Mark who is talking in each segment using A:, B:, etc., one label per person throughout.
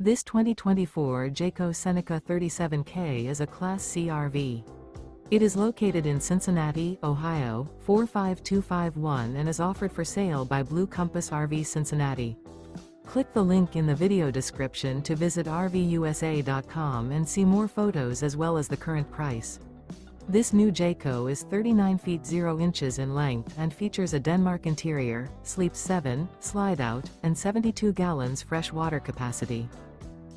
A: This 2024 Jayco Seneca 37K is a Class C RV. It is located in Cincinnati, Ohio, 45251 and is offered for sale by Blue Compass RV Cincinnati. Click the link in the video description to visit RVUSA.com and see more photos as well as the current price. This new Jayco is 39 feet 0 inches in length and features a Denmark interior, sleeps 7, slide-out, and 72 gallons fresh water capacity.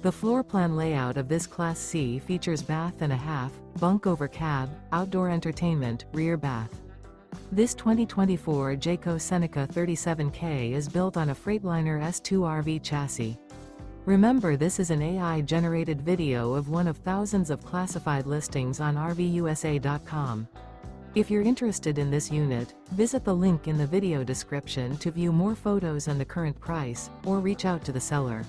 A: The floor plan layout of this Class C features bath and a half, bunk over cab, outdoor entertainment, rear bath. This 2024 Jayco Seneca 37K is built on a Freightliner S2RV chassis. Remember, this is an AI-generated video of one of thousands of classified listings on RVUSA.com. If you're interested in this unit, visit the link in the video description to view more photos and the current price, or reach out to the seller.